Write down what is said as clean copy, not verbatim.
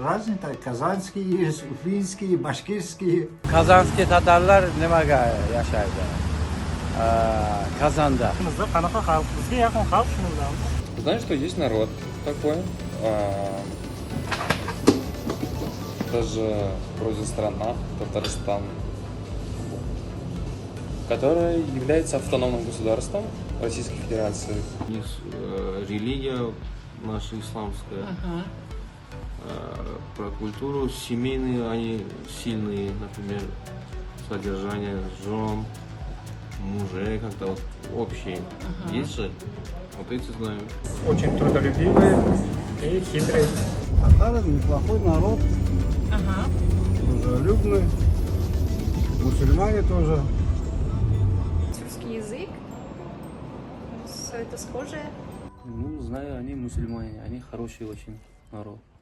Разные, казанские есть, уфимские, башкирские. Kazanski tatarlar nimaga yashaydi? Kazanda. Bizda qanaqa xalq, bizga yaqin xalq shuni bilamiz. Знаю, что есть народ такой. Даже вроде страна, Татарстан, которая является автономным государством Российской Федерации. У них религия наша исламская. Про культуру семейные они сильные, например, содержание жен, мужей, как-то вот общие. Есть же? Вот эти знаю. Очень трудолюбивые и хитрые. Татары неплохой народ, дружелюбный, мусульмане тоже. Тюркский язык. Все это схожее. Ну, знаю, они мусульмане, они хороший очень народ.